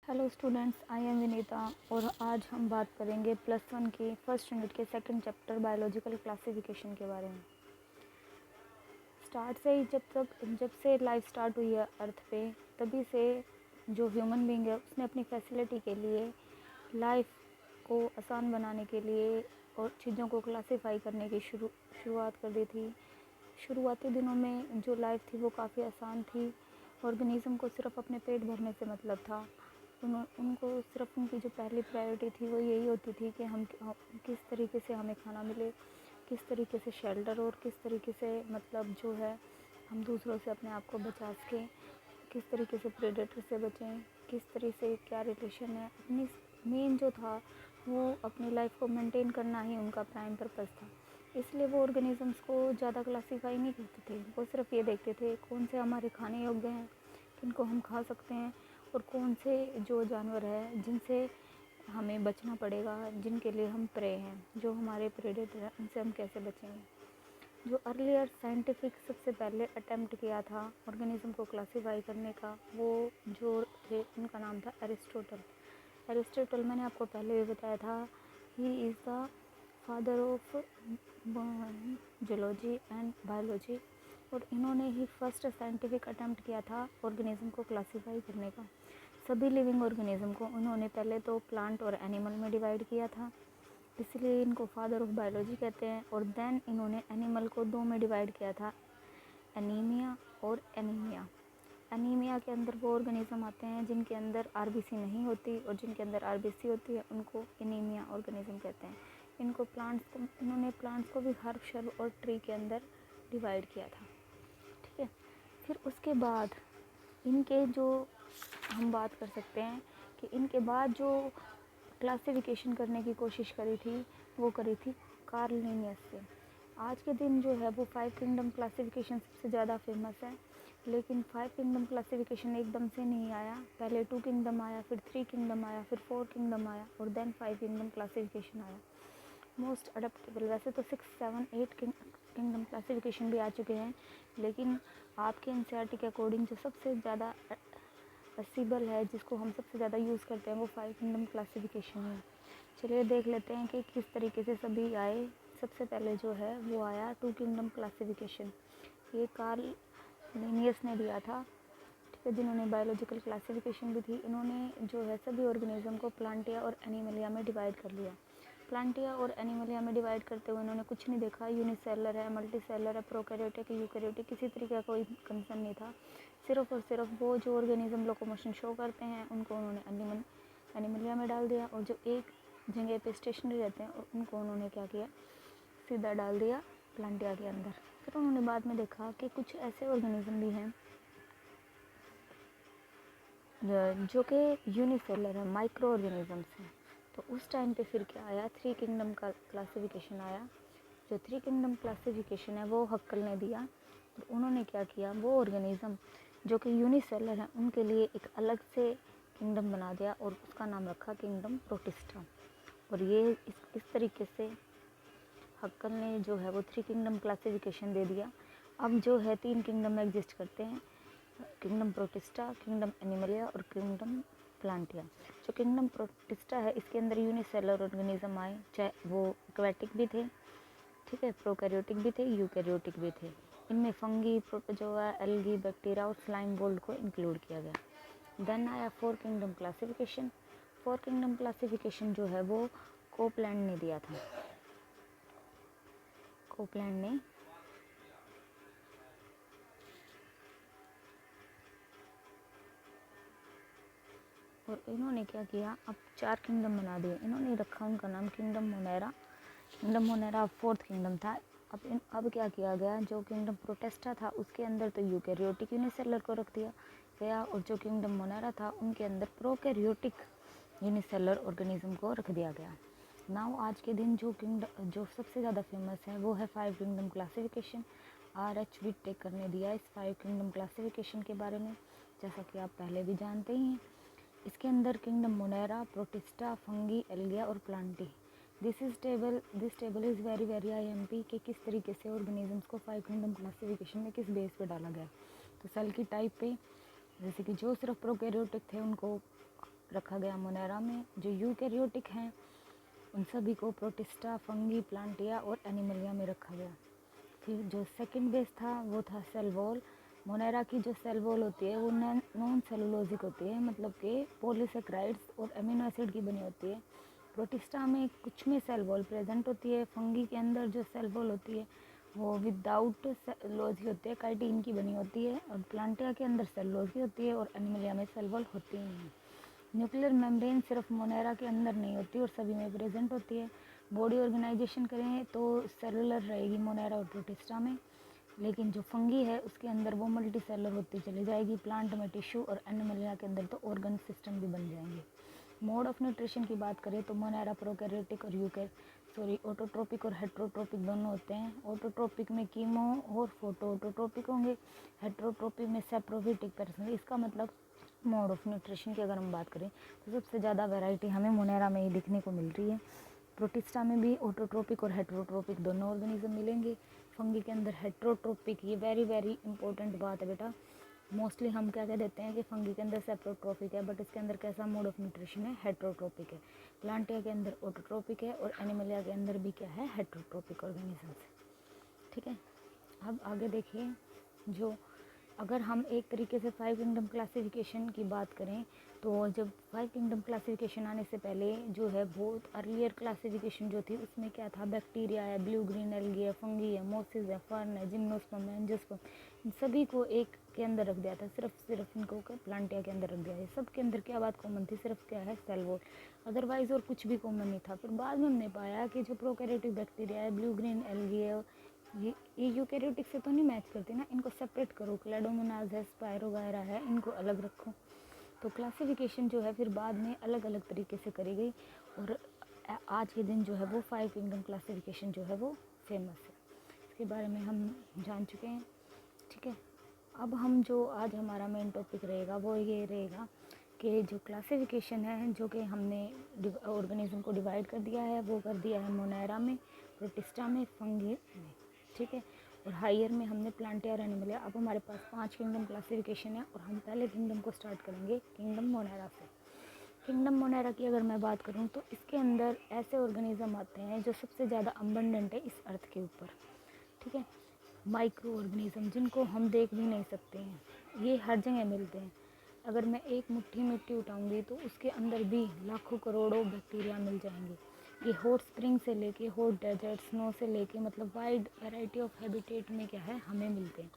Hello students, I am Vinita और आज हम बात करेंगे +1 के फर्स्ट यूनिट के सेकंड चैप्टर बायोलॉजिकल क्लासिफिकेशन के बारे में। स्टार्ट से ही जब से लाइफ स्टार्ट हुई है अर्थ पे, तभी से जो ह्यूमन बीइंग है उसने अपनी फैसिलिटी के लिए, लाइफ को आसान बनाने के लिए और चीज़ों को क्लासिफाई करने की शुरुआत कर दी थी। शुरुआती दिनों में जो लाइफ थी वो काफ़ी आसान थी। ऑर्गेनिज़म को सिर्फ अपने पेट भरने से मतलब था। उनको सिर्फ उनकी जो पहली प्रायोरिटी थी वो यही होती थी कि हम किस तरीके से हमें खाना मिले, किस तरीके से शेल्टर और किस तरीके से मतलब जो है हम दूसरों से अपने आप को बचा सकें, किस तरीके से प्रेडेटर से बचें, किस तरह से क्या रिलेशन है। अपनी मेन जो था वो अपनी लाइफ को मेंटेन करना ही उनका प्राइम पर्पस था। इसलिए वो ऑर्गेनिजम्स को ज़्यादा क्लासीफाई नहीं करते थे। वो सिर्फ ये देखते थे कौन से हमारे खाने योग्य हैं, किनको हम खा सकते हैं, और कौन से जो जानवर है जिनसे हमें बचना पड़ेगा, जिनके लिए हम प्रे हैं, जो हमारे प्रेडेटर हैं, उनसे हम कैसे बचेंगे। जो अर्लियर साइंटिफिक सबसे पहले अटेम्प्ट किया था ऑर्गेनिज्म को क्लासीफाई करने का, वो जो थे उनका नाम था एरिस्टोटल। मैंने आपको पहले भी बताया था, he is the father of zoology and biology, और इन्होंने ही फर्स्ट साइंटिफिक अटेम्प्ट किया था ऑर्गेनिज्म को क्लासीफाई करने का। सभी लिविंग ऑर्गेनिज्म को उन्होंने पहले तो प्लांट और एनिमल में डिवाइड किया था, इसलिए इनको फादर ऑफ बायोलॉजी कहते हैं। और देन इन्होंने एनिमल को दो में डिवाइड किया था, एनीमिया और एनीमिया। एनीमिया के अंदर वो ऑर्गेनिज्म आते हैं जिनके अंदर आरबीसी नहीं होती, और जिनके अंदर आरबीसी होती है उनको एनीमिया ऑर्गेनिज्म कहते हैं। इन्होंने प्लांट्स को भी हर्ब शर्ब और ट्री के अंदर डिवाइड किया था। ठीक है, फिर उसके बाद इनके जो हम बात कर सकते हैं कि इनके बाद जो क्लासिफिकेशन करने की कोशिश करी थी वो करी थी कार्ल लिनियस से। आज के दिन जो है वो 5 किंगडम क्लासिफिकेशन सबसे ज़्यादा फेमस है, लेकिन 5 किंगडम क्लासिफिकेशन एकदम से नहीं आया। पहले 2 किंगडम आया, फिर 3 किंगडम आया, फिर 4 किंगडम आया, और देन 5 किंगडम क्लासिफिकेशन आया। मोस्ट अडेप्टेबल, वैसे तो 6, 7, 8 किंगडम क्लासिफिकेशन भी आ चुके हैं, लेकिन आपके एनसीईआरटी के अकॉर्डिंग जो सबसे ज़्यादा असीबल है, जिसको हम सबसे ज़्यादा यूज़ करते हैं, वो 5 किंगडम क्लासिफिकेशन है। चलिए देख लेते हैं कि किस तरीके से सभी आए। सबसे पहले जो है वो आया 2 किंगडम क्लासिफिकेशन। ये कार्ल लिनियस ने दिया था, ठीक है, जिन्होंने बायोलॉजिकल क्लासिफिकेशन भी थी। इन्होंने जो है सभी ऑर्गेनिज्म को प्लांटिया और एनिमलिया में डिवाइड कर लिया। प्लांटिया और एनिमलिया में डिवाइड करते हुए इन्होंने कुछ नहीं देखा, यूनिसेलर है, मल्टीसेलर है, प्रोकैरियोटिक, यूकैरियोटिक, किसी तरीके का कोई कंसर्न नहीं था। सिर्फ और सिर्फ वो जो ऑर्गेनिज्म लोकोमोशन शो करते हैं उनको उन्होंने एनिमलिया में डाल दिया, और जो एक जगह पे स्टेशनरी रहते हैं उनको उन्होंने क्या किया, सीधा डाल दिया प्लांटिया के अंदर। फिर उन्होंने बाद में देखा कि कुछ ऐसे ऑर्गेनिज्म भी हैं जो कि यूनिसेलर है, माइक्रो ऑर्गेनिजम्स हैं। तो उस टाइम पे फिर क्या आया, 3 किंगडम का क्लासिफिकेशन आया। जो 3 किंगडम क्लासिफिकेशन है वो हक्कल ने दिया। तो उन्होंने क्या किया, वो ऑर्गेनिज्म जो कि यूनिसेलर हैं उनके लिए एक अलग से किंगडम बना दिया, और उसका नाम रखा किंगडम प्रोटिस्टा। और ये इस तरीके से हक्कल ने जो है वो 3 किंगडम क्लासिफिकेशन दे दिया। अब जो है 3 किंगडम एग्जिस्ट करते हैं, किंगडम प्रोटिस्टा, किंगडम एनिमलिया और किंगडम प्लांटिया। जो किंगडम प्रोटिस्टा है इसके अंदर यूनिसेलर ऑर्गेनिज्म आए, चाहे वो एक्वेटिक भी थे, ठीक है, प्रोकैरियोटिक भी थे, यूकैरियोटिक भी थे। इनमें फंगी, प्रोटोजोआ, एल्गी, बैक्टीरिया और स्लाइम मोल्ड को इंक्लूड किया गया। देन आया 4 किंगडम क्लासिफिकेशन। 4 किंगडम क्लासिफिकेशन जो है वो कोपलैंड ने दिया था। कोपलैंड ने और इन्होंने क्या किया, अब 4 किंगडम बना दिए। इन्होंने रखा उनका नाम किंगडम मोनेरा। किंगडम मोनेरा अब 4th किंगडम था। अब क्या किया गया, जो किंगडम प्रोटेस्टा था उसके अंदर तो यूकैरियोटिक यूनिसेलर को रख दिया गया, और जो किंगडम मोनेरा था उनके अंदर प्रोकैरियोटिक यूनिसेलर ऑर्गेनिज्म को रख दिया गया। नाउ आज के दिन जो सबसे ज़्यादा फेमस है वो है 5 किंगडम क्लासिफिकेशन। RH विटेकर ने दिया इस 5 किंगडम क्लासिफिकेशन के बारे में, जैसा कि आप पहले भी जानते ही हैं। इसके अंदर किंगडम मोनेरा, प्रोटिस्टा, फंगी, एल्गिया और Plantae. This table is very very IMP कि किस तरीके से ऑर्गेनिजम्स को 5 किंगडम क्लासिफिकेशन में किस बेस पे डाला गया। तो सेल की टाइप पे, जैसे कि जो सिर्फ प्रोकैरियोटिक थे उनको रखा गया मोनेरा में। जो यूकैरियोटिक हैं उन सभी को प्रोटिस्टा, फंगी, प्लांटिया और एनिमलिया में रखा गया। फिर जो सेकंड बेस था वो था सेल वॉल। मोनेरा की जो सेल वॉल होती है वो नॉन सेलुलोजिक होती है, मतलब कि पॉलीसेक्राइड्स और अमीनो एसिड की बनी होती है। प्रोटिस्टा में कुछ में सेल वॉल प्रेजेंट होती है। फंगी के अंदर जो सेल वॉल होती है वो विदाउट सेलुलोज होती है, काइटिन की बनी होती है। और प्लांटिया के अंदर सेलुलोज होती है और एनिमलिया में सेल वॉल होती ही नहीं। न्यूक्लियर मेम्ब्रेन सिर्फ मोनेरा के अंदर नहीं होती और सभी में प्रेजेंट होती है। बॉडी ऑर्गेनाइजेशन करें तो सेलुलर रहेगी मोनेरा और प्रोटिस्टा में, लेकिन जो फंगी है उसके अंदर वो मल्टी सेलुलर होती चली जाएगी। प्लांट में टिश्यू और एनिमलिया के अंदर तो ऑर्गन सिस्टम भी बन जाएंगे। मोड ऑफ न्यूट्रिशन की बात करें तो मोनेरा प्रोकैरियोटिक और ऑटोट्रोपिक और हेट्रोट्रोपिक दोनों होते हैं। ऑटोट्रोपिक में कीमो और फोटो ऑटोट्रोपिक होंगे। हेट्रोट्रोपिक में सेप्रोफिटिक पर्सन। इसका मतलब मोड ऑफ न्यूट्रिशन की अगर हम बात करें तो सबसे ज़्यादा वैरायटी हमें मोनेरा में ही दिखने को मिल रही है। प्रोटिस्टा में भी ऑटोट्रोपिक और हेट्रोट्रोपिक दोनों ऑर्गेनिज्म मिलेंगे। फंगी के अंदर हेट्रोट्रोपिक, ये वेरी वेरी इंपॉर्टेंट बात है बेटा। मोस्टली हम क्या कह देते हैं कि फंगी के अंदर सेप्रोट्रोपिक है, बट इसके अंदर कैसा मोड ऑफ न्यूट्रिशन है, हेट्रोट्रोपिक है। प्लांटिया के अंदर ऑटोट्रोपिक है और एनिमलिया के अंदर भी क्या है, हेट्रोट्रोपिक ऑर्गेनिजम्स। ठीक है, अब आगे देखिए, जो अगर हम एक तरीके से 5 किंगडम क्लासिफिकेशन की बात करें तो जब 5 किंगडम क्लासिफिकेशन आने से पहले जो है बहुत अर्लियर क्लासिफिकेशन जो थी उसमें क्या था, बैक्टीरिया है, ब्लू ग्रीन एल्गी है, फंगी है, मोसिस है, फर्न है, जिम्नोस्पर्म है, एंजियोस्पर्म, इन सभी को एक के अंदर रख दिया था। सिर्फ इनको प्लांटिया के अंदर रख दिया है। सब के अंदर क्या बात कॉमन थी, सिर्फ क्या है, सेल वॉल, अदरवाइज और कुछ भी कॉमन नहीं था। फिर बाद में हमने पाया कि जो प्रोकैरियोटिक बैक्टीरिया है, ब्लू ग्रीन एल्गी है, ये यूकैरियोटिक से तो नहीं मैच करती ना, इनको सेपरेट करो। क्लैडोमोनास है, स्पायरोगायरा है, इनको अलग रखो। तो क्लासिफिकेशन जो है फिर बाद में अलग अलग तरीके से करी गई और आज के दिन जो है वो 5 किंगडम क्लासिफिकेशन जो है वो फेमस है। इसके बारे में हम जान चुके हैं। ठीक है, अब हम जो आज हमारा मेन टॉपिक रहेगा वो ये रहेगा कि जो क्लासिफिकेशन है जो कि हमने ऑर्गेनिज्म को डिवाइड कर दिया है वो कर दिया है मोनेरा में, प्रोटिस्टा में, फंगी में। ठीक है, और हायर में हमने प्लांटिया और एनिमलिया। अब हमारे पास 5 किंगडम क्लासिफिकेशन है और हम पहले किंगडम को स्टार्ट करेंगे किंगडम मोनेरा से। किंगडम मोनेरा की अगर मैं बात करूं तो इसके अंदर ऐसे ऑर्गेनिज्म आते हैं जो सबसे ज़्यादा अबंडेंट है इस अर्थ के ऊपर। ठीक है, माइक्रो ऑर्गेनिज्म जिनको हम देख भी नहीं सकते हैं, ये हर जगह मिलते हैं। अगर मैं एक मुट्ठी मिट्टी उठाऊंगी तो उसके अंदर भी लाखों करोड़ों बैक्टीरिया मिल जाएंगे। ये हॉट स्प्रिंग से लेके हॉट डेजर्ट, स्नो से लेके मतलब वाइड वैरायटी ऑफ हैबिटेट में क्या है हमें मिलते हैं।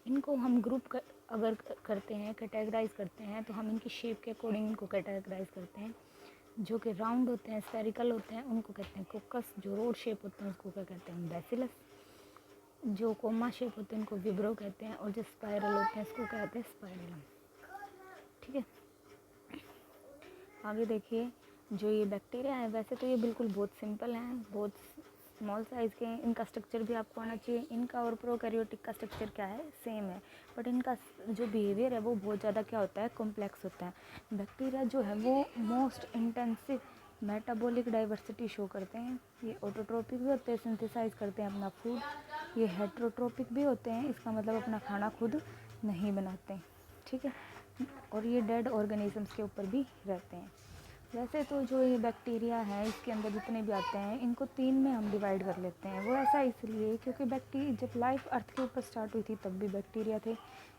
इनको हम ग्रुप अगर करते हैं, कैटेगराइज करते हैं, तो हम इनकी शेप के अकॉर्डिंग इनको कैटेगराइज करते हैं। जो कि राउंड होते हैं, स्फेरिकल होते हैं, उनको कहते हैं कोकस। जो रोड शेप होते हैं उसको क्या कहते हैं, बैसिलस। जो कोमा शेप होते हैं उनको विब्रो कहते हैं और जो स्पायरल होते हैं इसको कहते हैं स्पायरलम। ठीक है, आगे देखिए, जो ये बैक्टीरिया है वैसे तो ये बिल्कुल बहुत सिंपल हैं, बहुत स्मॉल साइज़ के हैं। इनका स्ट्रक्चर भी आपको आना चाहिए। इनका और प्रोकैरियोटिक का स्ट्रक्चर क्या है, सेम है, बट इनका जो बिहेवियर है वो बहुत ज़्यादा क्या होता है, कॉम्प्लेक्स होता है। बैक्टीरिया जो है वो most intensive metabolic diversity show करते हैं। ये ऑटोट्रोपिक भी होते हैं, सिंथेसाइज करते हैं अपना फूड। ये हेट्रोट्रोपिक भी होते हैं, इसका मतलब अपना खाना खुद नहीं बनाते। ठीक है, और ये डेड ऑर्गेनिजम्स के ऊपर भी रहते हैं। वैसे तो जो ये बैक्टीरिया है इसके अंदर जितने भी आते हैं इनको 3 में हम डिवाइड कर लेते हैं। वो ऐसा इसलिए क्योंकि बैक्टीरिया जब लाइफ अर्थ के ऊपर स्टार्ट हुई थी तब भी बैक्टीरिया थे,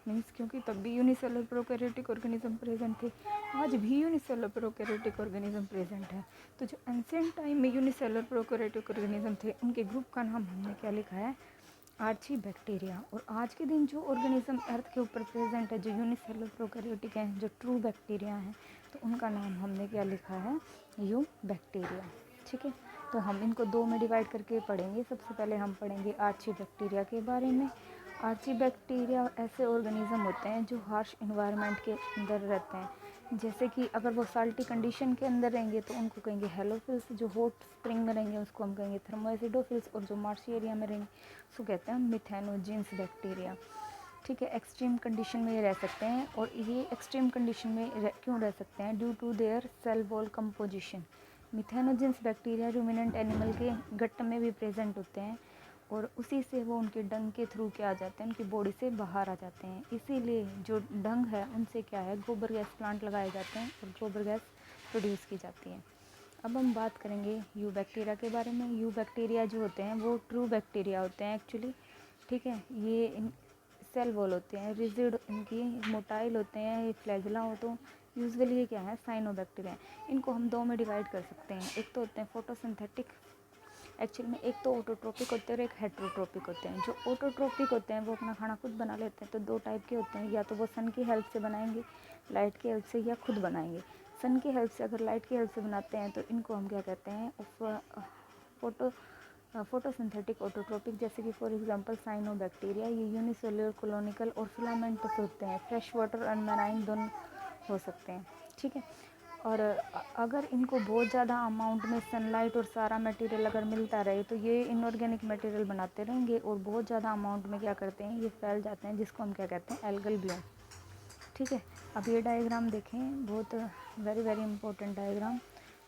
मीन्स क्योंकि तब भी यूनिसेलुलर प्रोकैरियोटिक ऑर्गेनिज्म प्रेजेंट थे। आज भी यूनिसेलुलर प्रोकैरियोटिक ऑर्गेनिज्म प्रेजेंट है। तो जो एंशिएंट टाइम में यूनिसेलुलर प्रोकैरियोटिक ऑर्गेनिज्म थे उनके ग्रुप का नाम हमने क्या लिखा है, आर्ची बैक्टीरिया। और आज के दिन जो ऑर्गेनिज्म अर्थ के ऊपर प्रेजेंट है जो यूनिसेलुलर प्रोकैरियोटिक हैं, जो ट्रू बैक्टीरिया हैं, तो उनका नाम हमने क्या लिखा है, यू बैक्टीरिया। ठीक है, तो हम इनको 2 में डिवाइड करके पढ़ेंगे। सबसे पहले हम पढ़ेंगे आर्ची बैक्टीरिया के बारे में। आर्ची बैक्टीरिया ऐसे ऑर्गेनिज्म होते हैं जो हार्श इन्वायरमेंट के अंदर रहते हैं। जैसे कि अगर वो साल्टी कंडीशन के अंदर रहेंगे तो उनको कहेंगे हेलोफिल्स। जो हॉट स्प्रिंग में रहेंगे उसको हम कहेंगे थर्मोएसिडोफिल्स। और जो मार्शी एरिया में रहेंगे उसको कहते हैं मिथेनोजेंस बैक्टीरिया। ठीक है, एक्सट्रीम कंडीशन में ये रह सकते हैं। और ये एक्सट्रीम कंडीशन में क्यों रह सकते हैं, due to their cell wall composition. Methanogens bacteria ruminant animal के गट में भी प्रेजेंट होते हैं और उसी से वो उनके डंग के थ्रू क्या आ जाते हैं, उनकी बॉडी से बाहर आ जाते हैं। इसीलिए जो डंग है उनसे क्या है, गोबर गैस प्लांट लगाए जाते हैं और गोबर गैस प्रोड्यूस की जाती है। अब हम बात करेंगे यू बैक्टीरिया के बारे में। यू बैक्टीरिया जो होते हैं वो ट्रू बैक्टीरिया होते हैं एक्चुअली, ठीक है। ये सेल वॉल होते हैं, रिजिड इनकी मोटाइल होते हैं, ये फ्लैगेला हो तो यूजुअली ये क्या है, साइनोबैक्टीरिया। इनको हम दो में डिवाइड कर सकते हैं, एक तो होते हैं फोटोसिंथेटिक, एक्चुअल में एक तो ऑटोट्रोपिक होते हैं और एक हेट्रोट्रोपिक होते हैं। जो ऑटोट्रोपिक होते हैं वो अपना खाना खुद बना लेते हैं, तो दो टाइप के होते हैं, या तो वो सन की हेल्प से बनाएंगे, लाइट की हेल्प से, या खुद बनाएंगे। सन की हेल्प से अगर लाइट की हेल्प से बनाते हैं तो इनको हम क्या कहते हैं, फोटोसिंथेटिक ऑटोट्रोपिक। जैसे कि फॉर एग्जांपल साइनोबैक्टीरिया, ये यूनिसेल्युलर कॉलोनिकल और फिलामेंटस होते हैं, फ्रेश वाटर और मैराइन दोनों हो सकते हैं, ठीक है। और अगर इनको बहुत ज़्यादा अमाउंट में सनलाइट और सारा मटेरियल अगर मिलता रहे तो ये इनऑर्गेनिक मटेरियल बनाते रहेंगे और बहुत ज़्यादा अमाउंट में क्या करते हैं, ये फैल जाते हैं, जिसको हम क्या कहते हैं, एल्गल ब्लूम, ठीक है। अब ये डायग्राम देखें, बहुत वेरी वेरी इंपॉर्टेंट डायग्राम।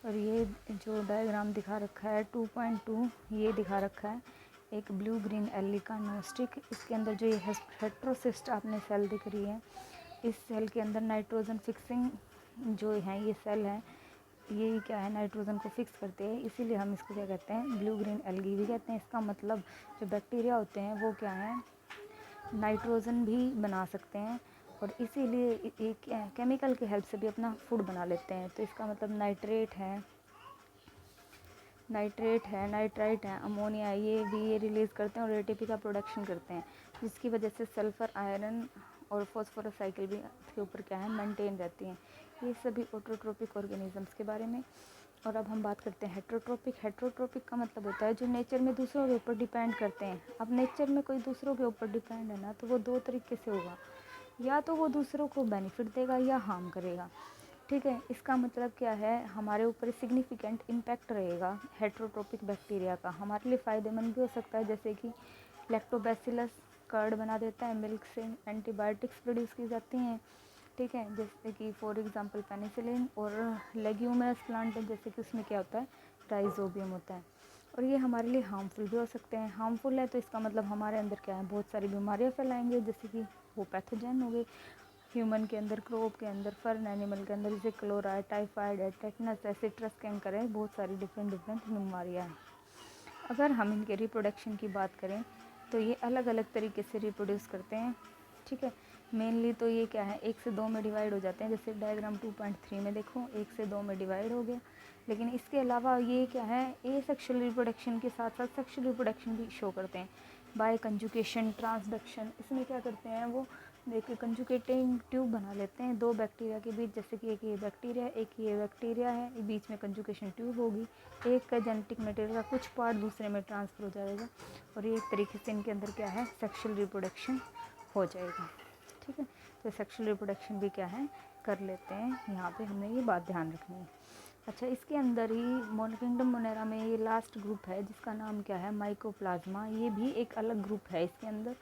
और ये जो डायग्राम दिखा रखा है 2.2, ये दिखा रखा है एक ब्लू ग्रीन एली का नोस्टिक। इसके अंदर जो ये हेट्रोसिस्ट आपने सेल दिख रही है, इस सेल के अंदर नाइट्रोजन फिक्सिंग जो है ये सेल है, ये क्या है, नाइट्रोजन को फिक्स करते हैं, इसीलिए हम इसको क्या कहते हैं, ब्लू ग्रीन एल्गी भी कहते हैं। इसका मतलब जो बैक्टीरिया होते हैं वो क्या है, नाइट्रोजन भी बना सकते हैं और इसीलिए एक केमिकल की हेल्प से भी अपना फूड बना लेते हैं। तो इसका मतलब नाइट्रेट है, नाइट्राइट है, अमोनिया, ये रिलीज़ करते हैं और एटीपी का प्रोडक्शन करते हैं, जिसकी वजह से सल्फ़र, आयरन और फॉस्फोरस साइकिल भी के ऊपर क्या है, मेंटेन रहती हैं। ये सभी ऑटोट्रोपिक ऑर्गेनिजम्स के बारे में। और अब हम बात करते हैं हेट्रोट्रोपिक। हेट्रोट्रोपिक का मतलब होता है जो नेचर में दूसरों के ऊपर डिपेंड करते हैं। अब नेचर में कोई दूसरों के ऊपर डिपेंड है ना, तो वो दो तरीके से होगा, या तो वो दूसरों को बेनिफिट देगा या हार्म करेगा, ठीक है। इसका मतलब क्या है, हमारे ऊपर सिग्निफिकेंट इम्पैक्ट रहेगा हेट्रोट्रोपिक बैक्टीरिया का, हमारे लिए फ़ायदेमंद भी हो सकता है, जैसे कि लैक्टोबैसिलस कर्ड बना देता है, मिल्क से एंटीबायोटिक्स प्रोड्यूस की जाती हैं, ठीक है। जैसे कि फॉर एग्जांपल पेनिसिलिन। और लेग्यूमिनस प्लांट है, जैसे कि उसमें क्या होता है, राइजोबियम होता है, और ये हमारे लिए हार्मफुल भी हो सकते हैं। हार्मफुल है तो इसका मतलब हमारे अंदर क्या है, बहुत सारी बीमारियाँ फैलाएंगे, जैसे कि वो पैथोजन हो गए ह्यूमन के अंदर, क्रोप के अंदर, फर्न एनिमल के अंदर, जैसे क्लोरा, टाइफाइड है, टेटनस है, सिट्रस कैंकर है, बहुत सारी डिफरेंट बीमारियाँ हैं। अगर हम इनके रिप्रोडक्शन की बात करें तो ये अलग अलग तरीके से रिप्रोड्यूस करते हैं, ठीक है। मेनली तो ये क्या है, 1 से 2 में डिवाइड हो जाते हैं, जैसे डायग्राम 2.3 में देखो 1 से 2 में डिवाइड हो गया। लेकिन इसके अलावा ये क्या है, ए सेक्शुअल रिप्रोडक्शन के साथ साथ सेक्शुअल रिप्रोडक्शन भी शो करते हैं बाय कंजुगेशन, ट्रांसडक्शन। इसमें क्या करते हैं, वो देखिए कंजुगेटिंग ट्यूब बना लेते हैं दो बैक्टीरिया के बीच, जैसे कि एक ये बैक्टीरिया है, एक ये बैक्टीरिया है, बीच में कंजुगेशन ट्यूब होगी, एक का जेनेटिक मटेरियल का कुछ पार्ट दूसरे में ट्रांसफ़र हो जाएगा और ये एक तरीके से इनके अंदर क्या है, सेक्शुअल रिप्रोडक्शन हो जाएगा, ठीक है। तो सेक्शुअल रिप्रोडक्शन भी क्या है, कर लेते हैं, यहाँ पे हमें ये बात ध्यान रखनी है। अच्छा, इसके अंदर ही किंगडम मोनेरा में ये लास्ट ग्रुप है जिसका नाम क्या है, माइकोप्लाज्मा। ये भी एक अलग ग्रुप है इसके अंदर।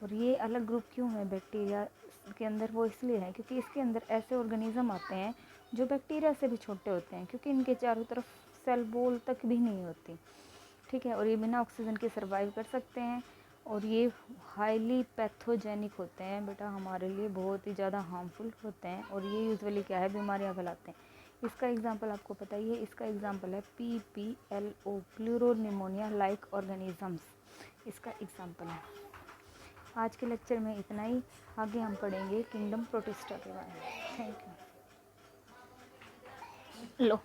और ये अलग ग्रुप क्यों है बैक्टीरिया के अंदर, वो इसलिए है क्योंकि इसके अंदर ऐसे ऑर्गेनिज्म आते हैं जो बैक्टीरिया से भी छोटे होते हैं, क्योंकि इनके चारों तरफ सेल वॉल तक भी नहीं होती, ठीक है। और ये बिना ऑक्सीजन के सर्वाइव कर सकते हैं और ये हाईली पैथोजेनिक होते हैं बेटा, हमारे लिए बहुत ही ज़्यादा हार्मफुल होते हैं और ये यूजुअली क्या है, बीमारियाँ फैलाते हैं। इसका एग्जांपल आपको पता ही है, इसका एग्जांपल है PPLO, pleuro pneumonia like organisms, इसका एग्जांपल है। आज के लेक्चर में इतना ही, आगे हम पढ़ेंगे किंगडम प्रोटिस्टा के बारे में। Thank you. लो